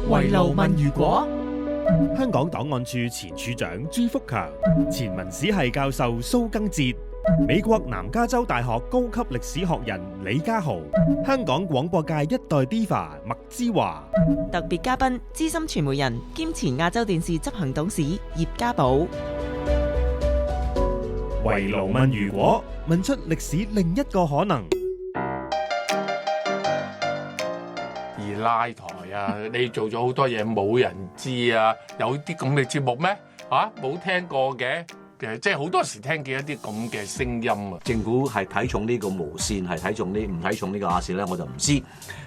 圍爐問如果，香港檔案處前處長朱福強、前文史系教授蘇賡哲、美國南加州大學高級歷史學人李家豪、香港廣播界一代 Diva 麥之華，特別嘉賓資深傳媒人兼前亞洲電視執行董事葉家寶。圍爐問如果，問出歷史另一個可能。二拉台啊，你做咗好多嘢冇人知啊，有啲咁嘅節目咩？冇聽過嘅。即係好多時聽見一啲咁嘅聲音啊！政府係睇重呢個無線，係睇重唔睇重呢個亞視咧，我就唔知。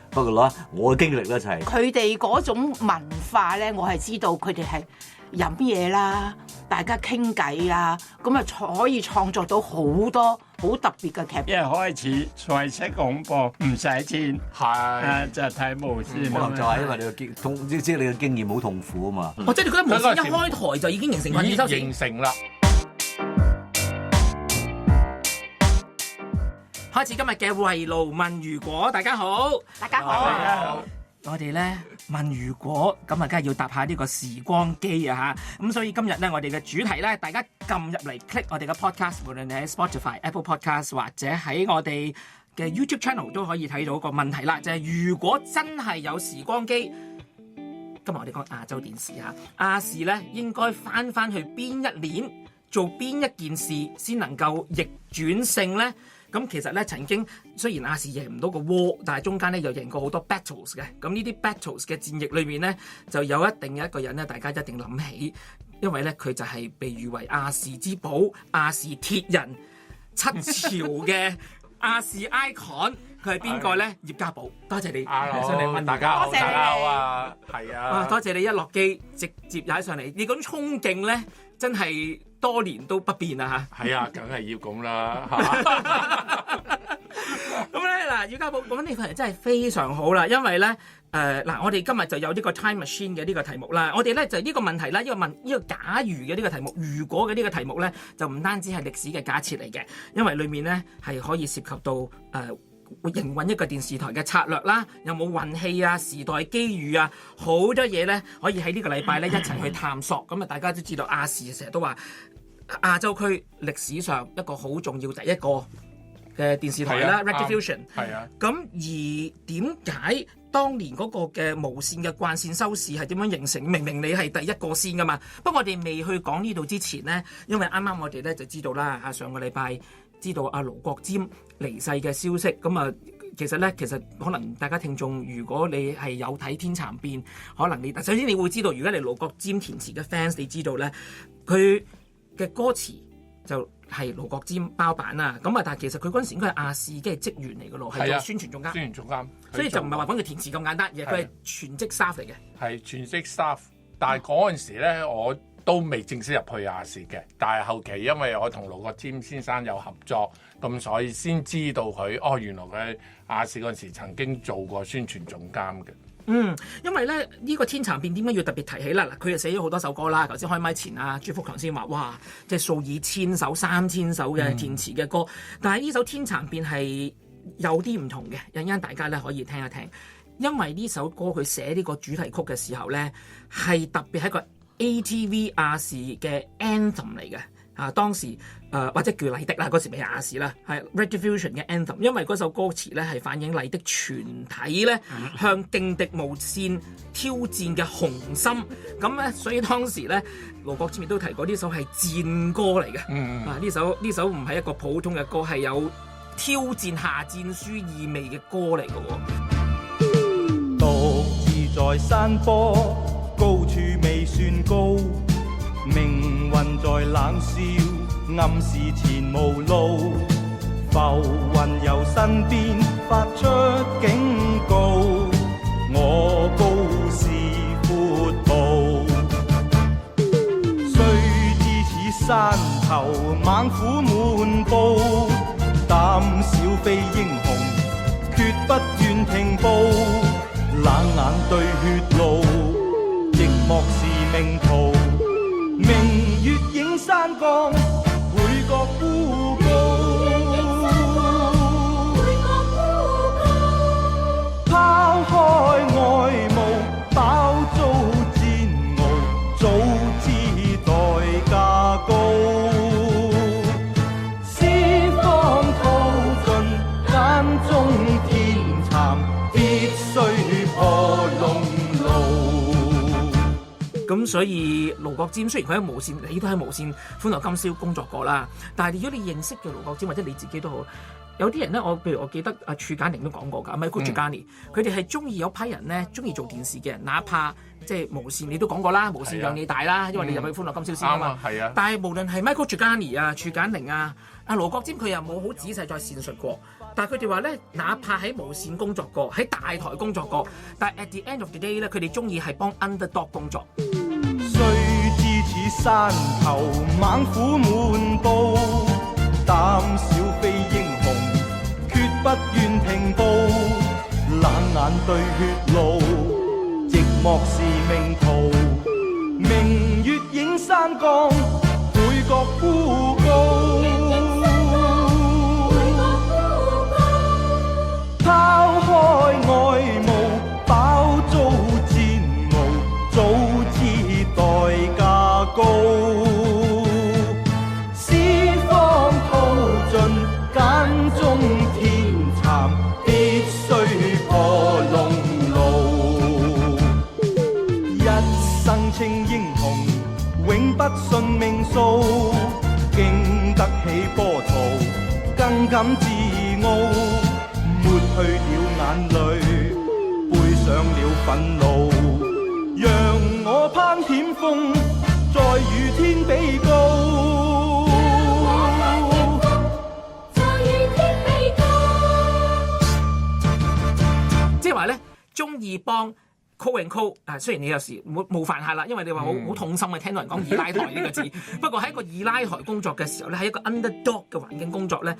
不過咧，我嘅經歷咧就係佢哋嗰種文化咧，我係知道佢哋係飲嘢啦，大家傾偈啊，咁啊可以創作到好多好特別嘅劇。一開始彩色廣播唔使錢，係就睇無線。可能就係因為你嘅即係你嘅經驗好痛苦啊嘛。即係你覺得無線一開台就已經形成慣，形成啦。開始今日嘅圍爐問如果，大家好，大家好。我哋咧問如果，咁啊，梗係要搭下呢個時光機啊嚇。咁所以今日咧，我哋嘅主題咧，大家撳入嚟 click 我哋嘅 podcast，無論你喺 Spotify、Apple Podcast 或者喺我哋嘅 YouTube channel 都可以睇到個問題啦。就係如果真係有時光機，今日我哋講亞洲電視啊，亞視咧應該翻去邊一年做邊一件事先能夠逆轉勝咧？咁其實咧，曾經雖然亞視贏唔到個 war， 但係中間咧又贏過好多 battles 嘅。咁呢啲 battles 嘅戰役裏面咧，就有一定嘅一個人咧，大家一定諗起，因為咧佢就係被譽為亞視之寶、亞視鐵人、七朝嘅亞視 icon。佢係邊個咧？葉家寶，多謝你上嚟問大家好，多謝你大家好啊，係啊，多謝你一落機直接踩上嚟，你嗰種衝勁咧，真係多年都不變啊嚇！係啊，梗係要咁啦。咁咧嗱，葉家寶講呢個係真係非常好啦，因為咧我哋今日就有呢個 time machine 嘅呢個題目啦。我哋咧就呢個問題啦，呢個假如嘅呢個題目，如果嘅呢個題目咧，就唔單止係歷史嘅假設嚟嘅，因為裡面咧係可以涉及到會營運一個電視台嘅策略啦，有冇運氣啊、時代機遇啊，好多嘢咧可以喺呢個禮拜咧一齊去探索。咁啊，大家都知道亞視成日都話亞洲區歷史上一個好重要第一個嘅電視台啦 ，Rediffusion。係啊。咁而點解當年嗰個嘅無線嘅慣線收視係點樣形成？明明你係第一個先噶嘛。不過我哋未去講呢度之前咧，因為啱啱我哋咧就知道啦，上個禮拜知道阿盧國沾離世嘅消息，咁啊，其實可能大家聽眾，如果你係有睇《天蠶變》，可能你首先你會知道，如果你盧國沾填詞嘅 fans，你知道咧，佢嘅歌詞就係盧國沾包辦啦。咁啊，但係其實佢嗰陣時應該係亞視嘅職員嚟嘅咯，係做宣傳總監。宣傳總監，所以就唔係話揾佢填詞咁簡單，而係佢係全職 staff 嚟嘅。係全職 staff， 但係嗰陣時咧，我都未正式入去亞視嘅，但係後期因為我同盧國沾先生有合作，咁所以先知道佢原來佢亞視嗰陣時曾經做過宣傳總監嘅。因為咧呢個天蠶變點解要特別提起啦？嗱，佢又寫咗好多首歌啦。頭先開麥前啊，朱福強先話，哇，即係數以千首、3000首嘅填詞嘅歌。但係呢首天蠶變係有啲唔同嘅，陣間大家咧可以聽一聽。因為呢首歌佢寫呢個主題曲嘅時候咧，係特別係一個ATV 亞視嘅 anthem 嚟嘅。當時或者叫麗的啦，嗰時未係亞視啦，係 Rediffusion 嘅 anthem， 因為嗰首歌詞咧係反映麗的全體咧向勁敵無線挑戰嘅雄心，咁咧所以當時咧盧國沾亦都提過呢首係戰歌嚟嘅。呢首唔係一個普通嘅歌，係有挑戰下戰書意味嘅歌嚟嘅喎。獨自在山坡，高處未算高，命運在冷笑，暗示前無路，浮雲由身邊發出警告，我高是闊步，雖知此山頭猛虎滿布，膽小非英雄，決不願停步，冷眼對血路，寂寞是命途。明月映山崗，每個孤高，拋開外霧，爆咁所以盧國沾雖然佢喺無線，你都喺無線歡樂今宵工作過啦，但係如果你認識嘅盧國沾或者你自己都好，有啲人咧，譬如我記得阿處簡寧都講過㗎，Michael Giuliani，佢哋係中意有批人咧，中意做電視嘅人，哪怕即係無線，你都講過啦，無線讓你大啦，因為你入去歡樂今宵先啊嘛。係啊。但係無論係 Michael Giuliani 啊、處簡寧啊、阿盧國沾，佢又冇好仔細再闡述過。但係佢哋話咧，哪怕喺無線工作過，喺大台工作過，但係 at the end of the day 咧，佢哋中意係幫 underdog 工作。雖知此山頭猛虎滿布，膽小非英雄，決不願停步。冷眼對血路，寂寞是命途。明月映山崗，配角孤高。拋開愛慕，飽遭煎熬，早知代價高。絲方淘盡，間中天蠶，必須破龍路。一生稱英雄，永不信命數。經得起波濤，更敢自傲。抹去了眼淚，背上了憤怒，讓我攀險峰，再與天比高。即係話咧，中意幫 call and call 啊，雖然你有時冒犯下啦，因為你話好痛心嘅聽到人講二奶台呢個字，不過喺一個二奶台工作嘅時候咧，喺一個 underdog 嘅環境工作咧，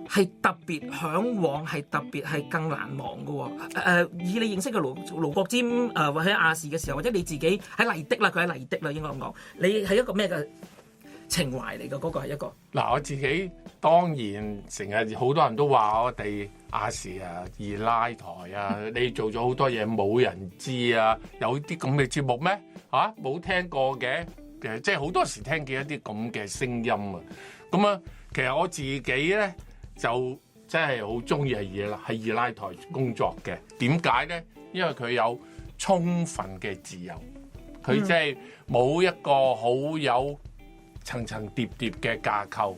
係特別嚮往，係特別係更難忘嘅喎。以你認識嘅盧國沾或者亞視嘅時候，或者你自己喺麗的啦，佢喺麗的啦，應該咁講，你係一個咩嘅情懷嚟嘅？嗰個係一個嗱，我自己當然成日好多人都話我哋亞視啊、二奶台啊，你做咗好多嘢冇人知啊，有啲咁嘅節目咩？嚇冇聽過嘅，即係好多時聽見一啲咁嘅聲音啊。咁啊，其實我自己咧就真係好中意喺二奶台工作嘅。點解咧？因為佢有充分嘅自由，佢即係冇一個好有層層疊疊嘅架構，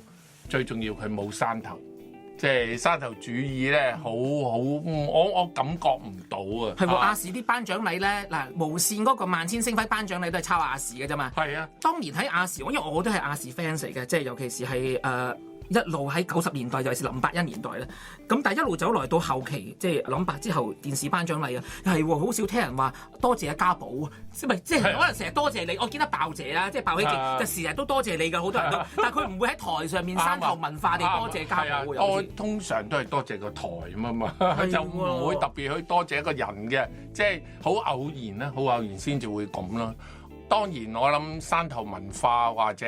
最重要佢冇山頭，即係山頭主義咧，我感覺唔到啊！係喎，亞視啲頒獎禮咧，嗱無線嗰個萬千星輝頒獎禮都係抄亞視嘅啫嘛。係啊，當年喺亞視，因為我都係亞視 fans 嚟嘅，即係尤其是係一路喺90年代，尤其是林81年代咧。咁但係一路走來到後期，即係林8之後電視頒獎禮啊，係喎，好少聽人話多謝阿家寶啊，即係可能成日多謝你。我記得爆姐啊，即係爆喜傑，就成日都多謝你㗎，好多人都。但係佢唔會喺台上面山頭文化地多謝家寶。我通常都係多謝個台咁啊嘛，就唔會特別去多謝一個人嘅，即係好偶然啦，好偶然先至會咁啦。當然我諗山頭文化或者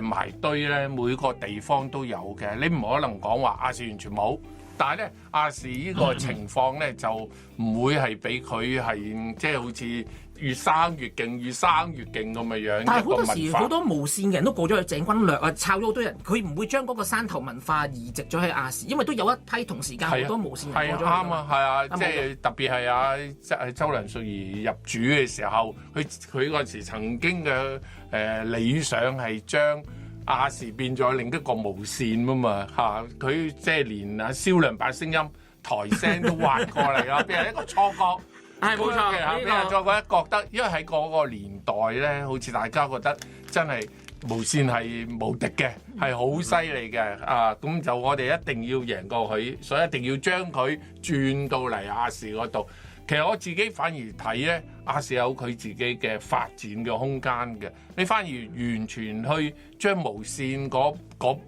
埋堆咧，每個地方都有嘅，你唔可能講話亞視完全冇。但係咧，亞視呢個情況咧就唔會係俾佢係即係好似越生越勁、越生越勁咁嘅樣。但係好多時好多無線嘅人都過咗去鄭君略啊，抄咗好多人，佢唔會將嗰個山頭文化移植咗喺亞視，因為都有一批同時間好多無線人過咗去。係啱啊，係啊，即係特別係周梁淑怡入主嘅時候，佢嗰陣時曾經嘅理想係將亞視變咗另一個無線啊嘛嚇，佢即係連蕭良把聲音台聲都挖過嚟啦，變成一個錯覺。係冇錯嘅，呢個再覺得，因為喺嗰個年代咧，好似大家覺得真係無線係無敵嘅，係好犀利嘅啊！咁就我哋一定要贏過佢，所以一定要將佢轉到嚟亞視嗰度。其實我自己反而睇咧，亞視有佢自己嘅發展嘅空間嘅。你反而完全去將無線嗰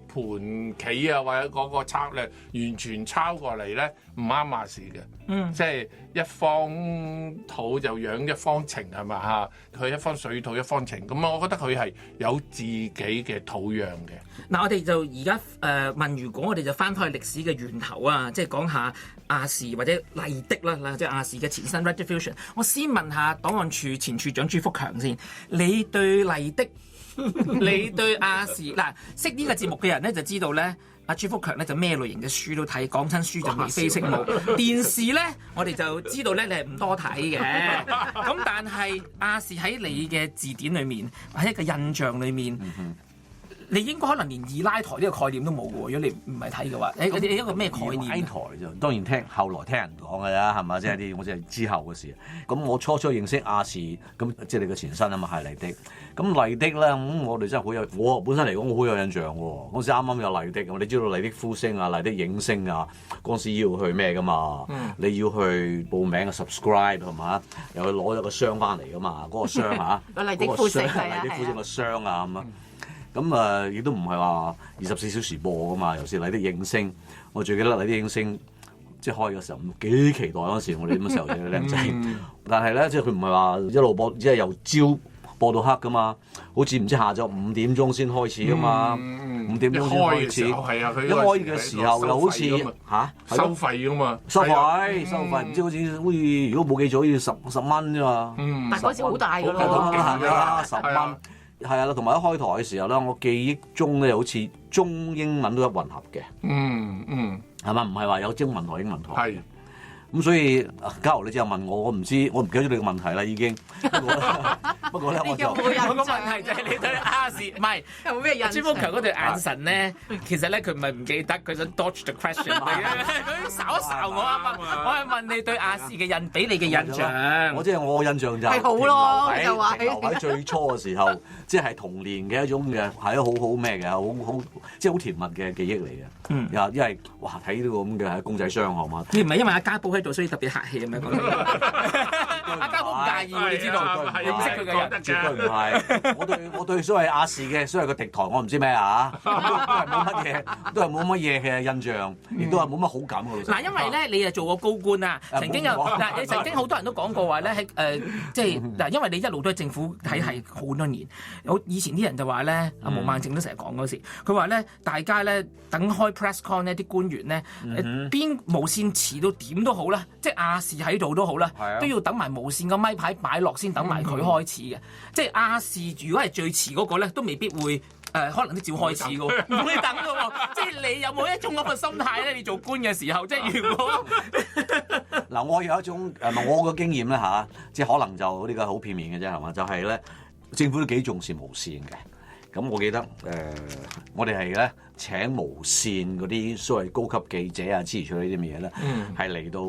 盤棋啊，或者嗰個策略完全抄過嚟咧，唔啱亞視嘅。即係一方土就養一方情係咪嚇？佢一方水土一方情，咁我覺得佢係有自己嘅土壤嘅。嗱，我哋就而家問，如果我哋就翻返去歷史嘅源頭啊，即係講下亞視或者麗的啦，即係亞視嘅前身 Rediffusion。我先問下檔案處前處長朱福強先，你對麗的，你對亞視嗱識呢個節目嘅人咧就知道咧。阿朱福強咧就咩類型嘅書都睇，講親書就眉飛色舞。電視咧，我哋就知道咧你係唔多睇嘅。咁但係亞視喺你嘅字典裏面，喺一個印象裏面，你應該可能連二奶台呢個概念都冇嘅喎。如果你唔係睇嘅話，你一個咩概念？二奶台就當然後來聽人講嘅啦，係嘛？即係啲我即係之後嘅事。咁我初認識亞視，咁即係你嘅前身啊嘛，係麗的。咁麗的咧，我哋真係好有，我本身嚟講我好有印象喎。嗰時啱啱有麗的，你知道麗的呼聲啊、麗的影聲啊，嗰時要去咩㗎嘛？你要去報名 subscribe 係嘛？又去攞咗個箱翻嚟㗎嘛？嗰個箱嚇，麗的呼聲麗的呼聲個箱啊咁啊。咁亦都唔係話24小時播㗎嘛，尤其是麗的影聲，我最記得麗的影聲即係開嘅時候幾期待嗰時，我哋咁嘅細路仔靚仔。但係咧，即係佢唔係話一路播，即係由朝播到黑㗎嘛，好似唔知下晝5點鐘先開始㗎嘛，5點鐘先開始。係啊，佢一開嘅時候又好似收費㗎嘛，收費，唔知好似如果冇記錯，好似10蚊啫嘛。但嗰時好大㗎咯，係啊，10蚊。係啊，同埋一開台嘅時候咧，我記憶中咧好似中英文都一混合嘅。係嘛？唔係話有中文台、英文台。係。咁所以嘉豪你之後問我唔知，我唔記得咗你個問題啦已經。不過咧，我就我個問題就係你對亞視唔係有咩印象？朱福強嗰對眼神咧，其實咧佢唔係唔記得，佢想 dodge the question 嚟嘅。佢睄一睄我啊嘛，我係問你對亞視嘅俾你嘅印象。我我印象就係好咯，就話留喺最初嘅時候，即係童年嘅一種嘅係好好咩嘅，好即係好甜蜜嘅記憶嚟嘅。因為哇睇呢個咁嘅公仔箱係嘛？你唔係因為阿家寶喺度所以特別客氣咁樣講？阿家寶唔介意喎，你知道？認識佢嘅人絕對唔係。我對所謂亞視嘅所謂個敵台，我唔知咩啊，都係冇乜嘢嘅印象，亦都係冇乜好感嘅。嗱，因為咧你又做過高官啊，曾經你曾經好多人都講過話咧喺即係嗱，因為你一路都係政府體系好多年，以前啲人就話咧，阿毛孟靜都成日講嗰時，佢話咧大家咧等開 press con 呢啲官員咧邊無線遲到點都好啦，即係亞視喺度都好啦，都要等埋無線個咪牌擺落先等埋佢開始嘅。即係亞視如果係最遲嗰個咧，都未必會可能都照開始嘅喎，唔會等嘅喎。即係你有冇一種咁嘅心態咧？你做官嘅時候，即係如果嗱，我有一種我個經驗咧嚇，即係可能就呢個好片面嘅啫係嘛，就係咧政府都幾重視無線嘅。咁我記得我哋係咧請無線嗰啲所謂高級記者啊、支持呢啲咁嘅嘢咧，係嚟到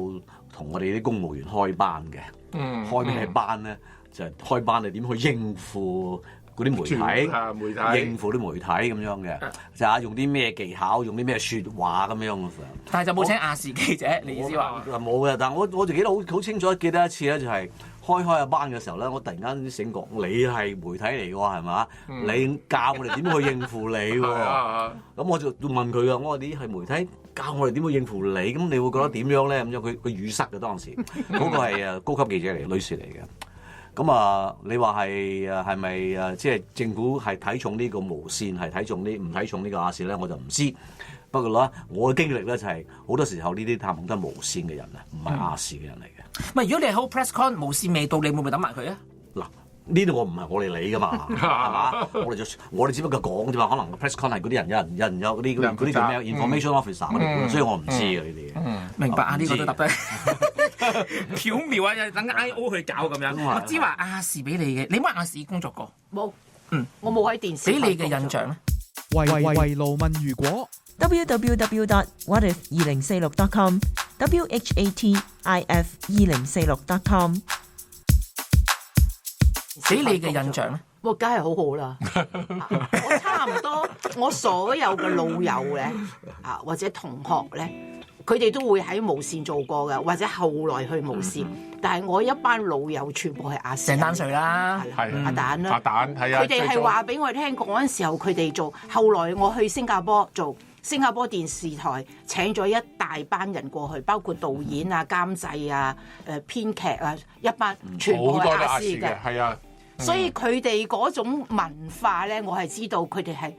同我哋啲公務員開班嘅。開咩班咧？就係開班你點去應付嗰啲媒體，應付啲媒體咁樣嘅，就係用啲咩技巧，用啲咩説話咁樣嘅。但係就冇請亞視記者，你意思話？冇嘅，但係我就記得好清楚，記得一次咧，就係開下班嘅時候咧，我突然間醒覺，你係媒體嚟㗎係嘛？你教我哋點去應付你喎？咁我就問佢啊，我話你係媒體，教我哋點去應付你，咁你會覺得點樣咧？咁樣佢語塞嘅當時，嗰個係高級記者嚟，女士嚟嘅。咁你話係咪即係政府係睇重呢個無線，係睇重唔睇重呢個亞視咧？我就唔知。不過咧，我嘅經歷咧就係好多時候呢啲探望都係無線嘅人啊，唔係亞視嘅人嚟嘅。唔係，如果你係好 press con 無線未到，你會唔會等埋佢啊？嗱，呢度唔係我哋理㗎嘛，係嘛？我哋只不過講啫嘛。可能 press con 係嗰啲人有嗰啲叫咩 information officer 嗰啲，所以我唔知啊呢啲嘢。明白啊，呢個都答得巧妙啊！等 I.O. 去搞咁樣。我知話亞視俾你嘅，你冇亞視工作過？冇，我冇喺電視。俾你嘅印象咧？圍爐問如果 www.whatif2046.com whatif2046.com 俾你嘅印象咧？哇，梗係好好啦！我差唔多，我所有嘅老友咧或者同學咧，佢哋都會喺無線做過嘅，或者後來去無線。但係我一班老友全部係亞視。鄭丹瑞啦，阿蛋啦，阿蛋係啊。佢哋係話俾我聽嗰陣時候，佢哋做。後來我去新加坡做，新加坡電視台請咗一大班人過去，包括導演啊、監製啊、編劇啊，一班全部係亞視嘅。係啊。所以佢哋嗰種文化咧，我係知道佢哋係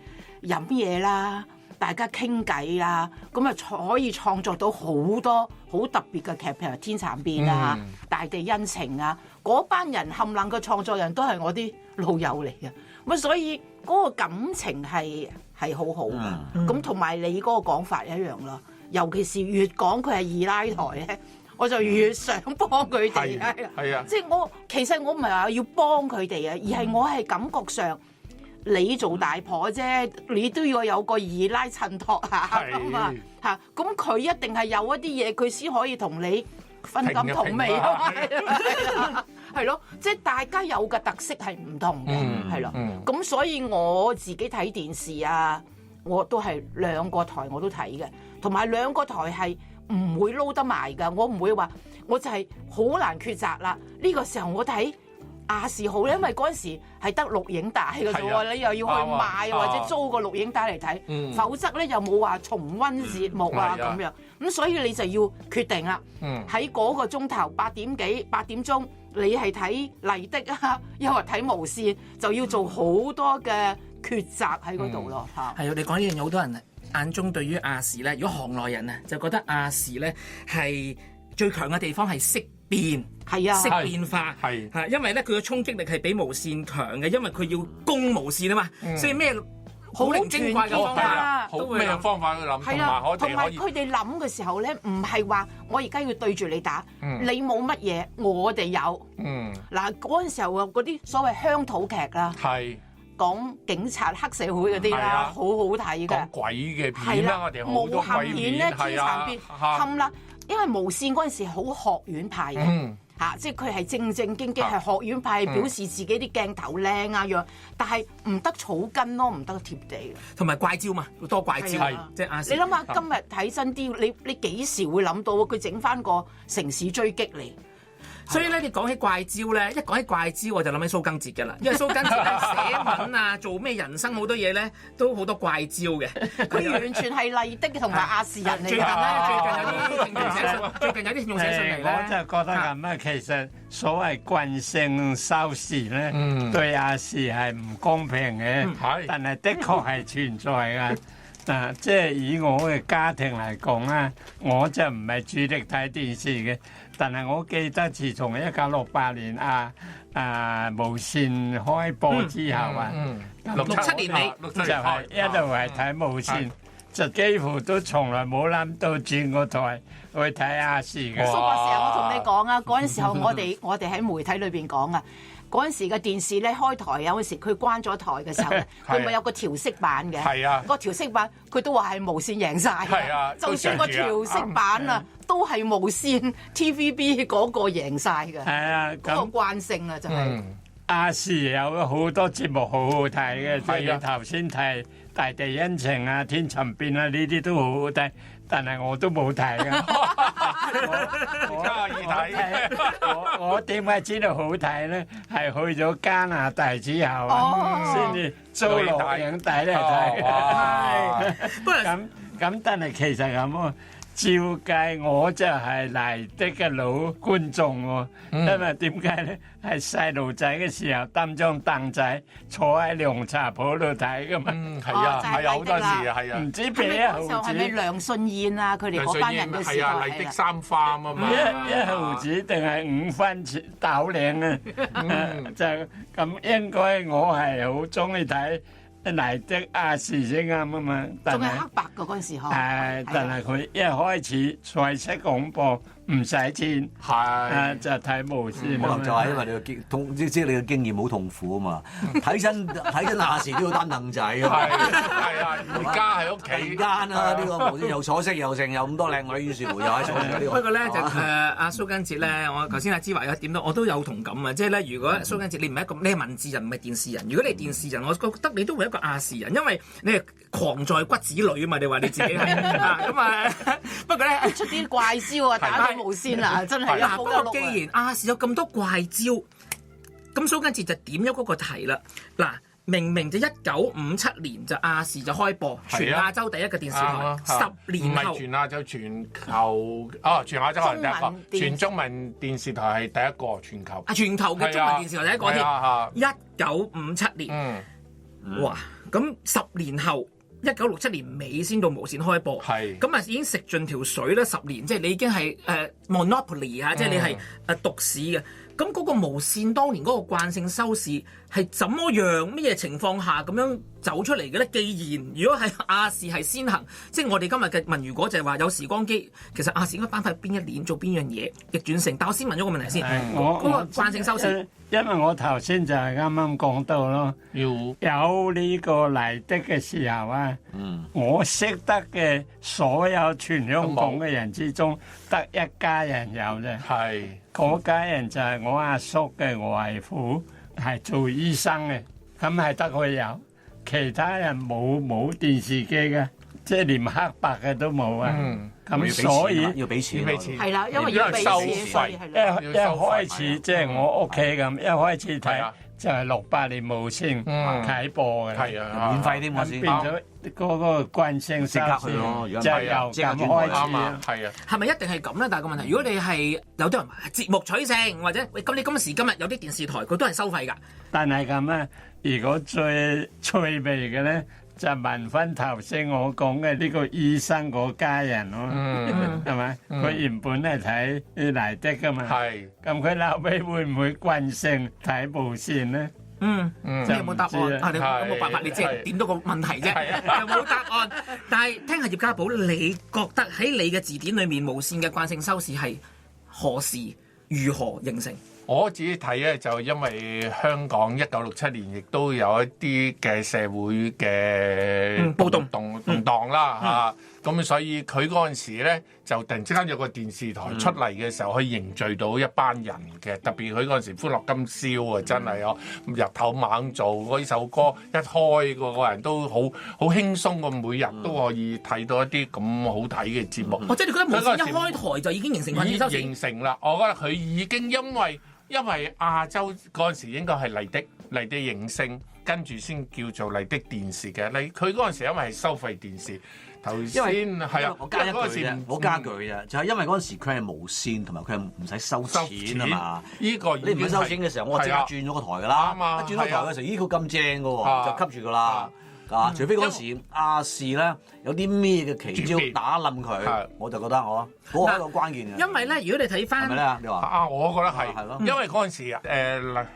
飲嘢啦，大家傾偈啦，咁啊可以創作到好多好特別嘅劇，譬如《天蠶變》啊、大地恩情啊，嗰班人冚唪唥嘅創作人都係我啲老友嚟嘅，咁所以嗰個感情係係好好嘅。咁同埋你嗰個講法一樣咯，尤其是越講佢係二奶台咧，我就越想幫佢哋。係啊，即係其實我唔係話要幫佢哋啊，而係我係感覺上。你做大婆啫，你都要有個二奶襯托下㗎嘛嚇，咁佢一定係有一啲嘢，佢先可以同你分甘同味啊嘛，係咯，即係大家有嘅特色係唔同嘅，係咯，咁所以我自己睇電視啊，我都係兩個台我都睇嘅，同埋兩個台係唔會撈得埋㗎，我唔會話我就係好難抉擇啦，呢個時候我睇。亞視好咧，因為嗰陣時係得錄影帶嘅啫喎，你又要去買或者租個錄影帶嚟睇，否則咧又冇話重溫節目啊咁樣，咁所以你就要決定啦。喺嗰個鐘頭8點鐘，你係睇麗的啊，又或睇無線，就要做好多嘅抉擇喺嗰度咯嚇。係你講呢樣嘢，好多人眼中對於亞視咧，如果行內人啊，就覺得亞視咧係最強嘅地方係識變。係啊，識變化係嚇，因為咧佢嘅衝擊力係比無線強嘅，因為佢要攻無線啊嘛，所以咩好靈精怪嘅方法好咩方法去諗，同埋佢哋諗嘅時候咧，唔係話我而家要對住你打，你冇乜嘢，我哋有。嗱嗰陣時候啊，嗰啲所謂鄉土劇啦，講警察黑社會嗰啲啦，好好睇嘅。講鬼嘅片啦，我哋好多鬼片咧，天蠶片冚啦，因為無線嗰陣時好學院派嘅。即係佢係正正經經係學院派，表示自己啲鏡頭靚啊樣，但係唔得草根咯，唔得貼地嘅。同埋怪招嘛，多怪招，即係亞視。你諗下今日睇真啲，你幾時會諗到佢整翻個城市追擊嚟？所以咧，你講起怪招咧，一講起怪招我就諗起蘇更哲嘅啦，因為蘇更哲寫文啊，做咩人生好多嘢咧，都好多怪招嘅。佢完全係麗的同埋亞視人嚟㗎。最近有啲聽眾寫信嚟咧，我就覺得咁啊，其實所謂慣性收視咧，對亞視係唔公平嘅，但係的確係存在㗎。即係以我嘅家庭嚟講啦，我就唔係主力睇電視嘅，但係我記得自從1968年無線開播之後67年尾就係一路係睇無線，就幾乎都從來冇諗到轉個台去睇亞視嘅。蘇博士，我同你講啊，嗰陣時候我哋喺媒體裏邊講啊。嗰陣時嘅電視咧開台有陣時佢關咗台嘅時候咧，佢咪有個調色板嘅。係啊，個調色板佢都話係無線贏晒。係啊，就算個調色板啊，都係無線 TVB 嗰個贏晒嘅。係啊，嗰個慣性啊，就係。亞視有好多節目好好睇嘅，即係你頭先提《大地恩情》啊、《天蠶變》啊，呢啲都好好睇，但係我都冇睇㗎。我點解知道好睇咧？係去咗加拿大之後先至租錄影帶嚟睇。咁，但係其實咁啊。照計我就係麗的嘅老觀眾喎，因為點解咧？係細路仔嘅時候擔張凳仔坐喺涼茶鋪度睇噶嘛。係啊，係好多時啊，係啊。唔知俾一毫子。係咪梁信燕啊？佢哋嗰班人嘅時代。係啊，麗的三花啊嘛。一毫子定係5分錢豆零啊？就咁應該我係好中意睇。麗的亞視先啱啊嘛，仲係黑白嘅嗰陣時呵。但係佢一開始彩色廣播唔使錢，就睇無線。可能就係因為你嘅即係你嘅經驗好痛苦啊嘛，睇真亞視都要擔凳仔啊。係啊，而家喺屋企間啊，呢個無線又楚色又剩，又咁多靚女，於是乎又喺坐呢個。不過咧就阿蘇更哲咧，我頭先阿芝華有一點我都有同感啊，即係咧如果蘇更哲你唔係一個你係文字人唔係電視人，如果你係電視人，我覺得你都會一個亞視人，因為你係狂在骨子裏啊嘛，你話你自己係咁啊。不過咧出啲怪招啊，打到無線啊，真係不過既然亞視有咁多怪招，咁蘇更哲就點咗嗰個題啦。嗱，明明就1957年就亞視就開播，全亞洲第一個電視台，10年後唔係全亞洲，全球全亞洲係第一個，全中文電視台係第一個全球。全球嘅中文電視台第一個添。1957年，哇！咁10年後，1967年尾先到無線開播，咁啊已經食盡條水啦。10年即係你已經係monopoly 啊，即係你係獨市嘅。咁嗰個無線當年嗰個慣性收視係怎麼樣？乜嘢情況下咁樣走出嚟嘅咧？既然如果係亞視係先行，即係我哋今日嘅問如果就係話有時光機，其實亞視應該頒發邊一年做邊樣嘢逆轉勝。但我先問咗個問題先，嗰個慣性收視，因為我頭先就係啱啱講到咯，有呢個麗的嘅時候啊，我識得嘅所有全香港嘅人之中，得一家人有啫。係嗰家人就係我阿叔嘅外父，係做醫生嘅，咁係得佢有，其他人冇電視機嘅，即係連黑白嘅都冇啊。咁所以要俾錢，係啦，因為要俾錢，所以係啦。一開始即係我屋企咁，一開始睇就係68年無線啟播嘅，係啊，免費添我先。變咗嗰個慣性收視，就由咁開始啊。係啊，係咪一定係咁咧？但係個問題，如果你係有啲人節目取勝，或者咁你今時今日有啲電視台佢都係收費㗎。但係咁咧，如果最趣味嘅咧，就問翻頭先我講嘅呢個醫生嗰家人咯，係咪？佢原本係睇麗的㗎嘛，咁佢後尾會唔會慣性睇無線咧？你有冇答案？你有冇辦法？你即係點到個問題啫？有冇答案？但係聽下葉家寶，你覺得喺你嘅字典裏面，無線嘅慣性收視係何時如何形成？我自己睇咧，就因為香港1967年亦都有一啲嘅社會嘅動盪啦嚇，咁所以佢嗰陣時咧就突然之間有個電視台出嚟嘅時候，可以凝聚到一班人嘅，特別佢嗰陣時歡樂今宵啊，真係啊日頭猛做嗰首歌一開個人都好輕鬆嘅，每日都可以睇到一啲咁好睇嘅節目。即係你覺得無線一開台就已經形成慣性收視？形成啦，我覺得佢已經因為亞洲嗰陣時應該係麗的影星，跟住先叫做麗的電視嘅。佢嗰陣時因為係收費電視，頭先係啊，我加一句啫，就係因為嗰陣時佢係無線，同埋佢係唔使收錢啊嘛。呢個你唔使收錢嘅時候，我即刻轉咗個台㗎啦。一轉咗台嘅時候，咦佢咁正㗎喎，就吸住㗎啦。除非嗰陣時亞視咧有啲咩嘅奇招打冧佢，我就覺得嗰個係一個關鍵嘅。因為咧，如果你睇翻，係咪咧？你話我覺得係，因為嗰陣時係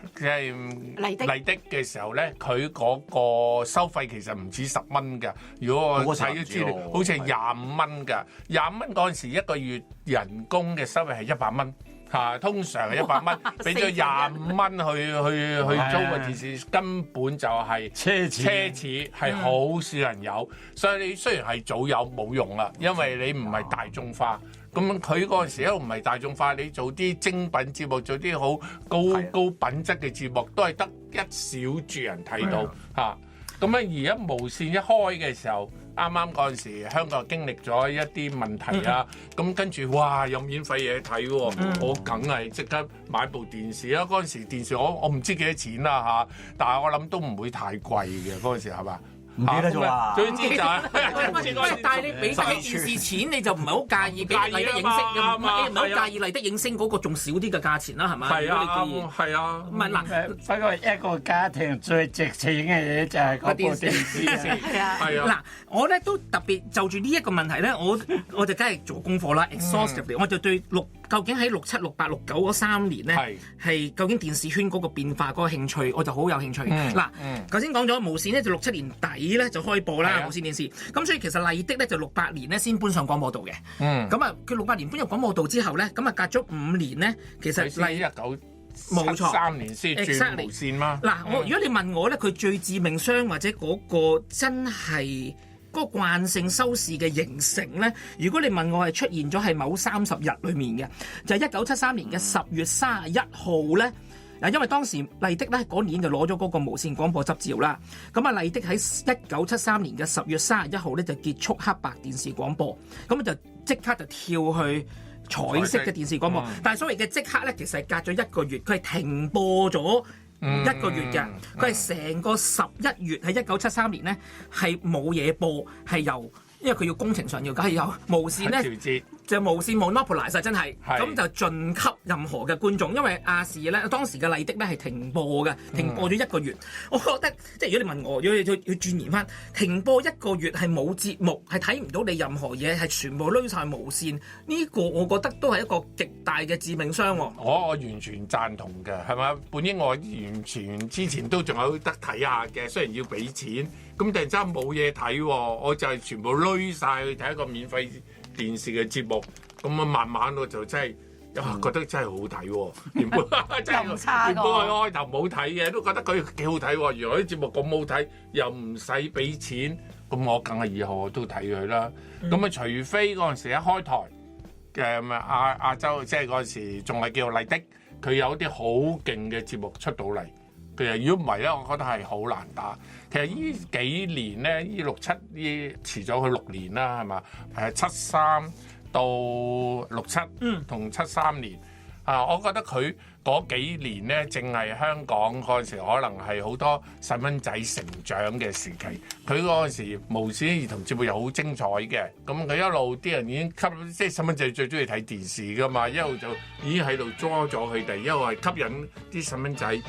麗的嘅時候咧，佢嗰個收費其實唔止10蚊㗎。如果我睇咗資料，好似係25蚊㗎。25蚊嗰陣時一個月人工嘅收費係100蚊。通常係100蚊，俾咗25蚊去租個電視，根本就係奢侈，係好少人有。所以你雖然係早有冇用啦，因為你唔係大眾化。咁佢嗰陣時都唔係大眾化，你做啲精品節目，做啲好高品質嘅節目，都係得一小撮人睇到嚇。咁而家無線一開嘅時候，啱啱嗰陣時香港經歷咗一啲問題啊，咁跟住哇有免費嘢睇喎，我梗係即刻買部電視啦。嗰陣時電視我唔知幾多錢啦嚇，但係我諗都唔會太貴嘅嗰陣時係嘛？唔記得咗啦。總之就係，但係你俾晒電視錢，你就唔係好介意俾麗的影星㗎嘛？你唔係好介意麗的影星嗰個仲少啲嘅價錢啦，係咪？係啊，唔係嗱，不過一個家庭最值錢嘅嘢就係嗰部電視。係啊，嗱，我咧都特別就住呢一個問題咧，我就梗係做功課啦 ，exhaustively，我就對究竟喺67、68、69嗰3年咧，係究竟電視圈嗰個變化嗰個興趣，我就好有興趣。嗱，頭先講咗無線咧就67年底咧就開播啦，無線電視。咁所以其實麗的咧就68年咧先搬上廣播道嘅。咁啊，佢68年搬入廣播道之後咧，咁啊隔咗5年咧，其實1973年先轉無線嘛。嗱，如果你問我咧，佢最致命傷或者嗰個真係嗰個慣性收視嘅形成咧，如果你問我係出現咗係某30日裏面嘅，就係1973年嘅10月31號咧。因為當時麗的咧嗰年就攞咗嗰個無線廣播執照啦，咁啊麗的喺1973年嘅10月31號咧就結束黑白電視廣播，咁就即刻就跳去彩色嘅電視廣播。但係所謂嘅即刻咧，其實係隔咗1個月，佢係停播咗1個月嘅，佢係成個11月喺1973年咧係冇嘢播，係由因為佢要工程上要，梗係由無線咧就無線 monopolize 真係，係咁就盡給任何嘅觀眾，因為亞視咧當時嘅麗的咧係停播嘅，停播咗1個月。我覺得即係如果你問我，如果要轉移翻，停播1個月係冇節目，係睇唔到你任何嘢，係全部攏晒無線，呢個我覺得都係一個極大嘅致命傷喎。我完全贊同嘅，係咪？本應我完全之前都仲有得睇下嘅，雖然要俾錢，咁突然之間冇嘢睇喎，我就係全部攏晒去睇一個免費電視嘅節目，咁啊慢慢我就真係覺得真係好睇喎，原本真係原本我開頭冇睇嘅，都覺得佢幾好睇喎。原來啲節目咁好睇，又唔使俾錢，咁我梗係以後我都睇佢啦。咁啊，除非嗰陣時一開台嘅亞洲，即係嗰陣時仲係叫麗的，佢有啲好勁嘅節目出到嚟。其實如果唔係咧，我覺得係好難打。其實呢幾年咧，呢6、7呢遲咗佢6年啦，係嘛？73到67，同73年啊，我覺得佢嗰幾年咧，正係香港嗰陣時可能係好多細蚊仔成長嘅時期。佢嗰陣時無線兒童節目又好精彩嘅，咁佢一路啲人已經吸，即係細蚊仔最中意睇電視噶嘛，一路就已經喺度裝咗佢哋，一路係吸引啲細蚊仔。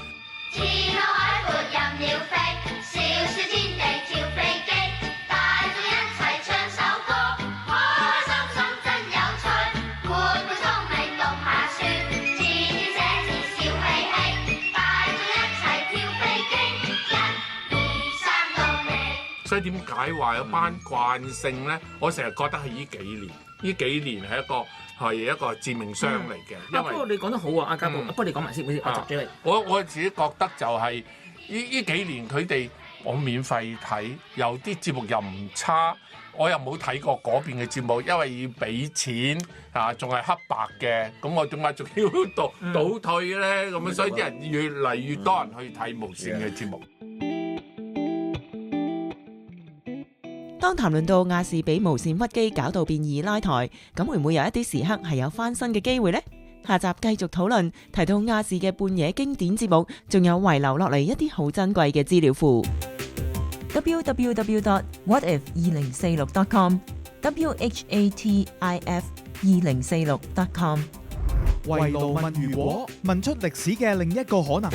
天海闊任鳥飛，小小天地跳飛機，大眾一齊唱首歌，開開心心真有趣，活潑聰明讀下書，天天寫字笑嘻嘻，大眾一齊跳飛機，1、2、3到你。所以點解話有班慣性咧？我成日覺得係呢幾年係一個致命傷嚟嘅。因為不過你講得好啊，阿家寶，不過你講埋先，我窒咗你。我自己覺得就係呢幾年佢哋我免費睇，有啲節目又唔差，我又冇睇過嗰邊嘅節目，因為要俾錢啊，仲係黑白嘅，咁我點解仲要倒退咧？咁樣所以啲人越嚟越多人去睇無線嘅節目。當談論到亞視俾無線屈機搞到變二拉台，咁會唔會有一啲時刻係有翻身嘅機會呢？下集繼續討論，提到亞視嘅半夜經典節目，仲有遺留落嚟一啲好珍貴嘅資料庫。www.whatif2046.com WHATIF2046.com 圍爐問如果，問出歷史嘅另一個可能。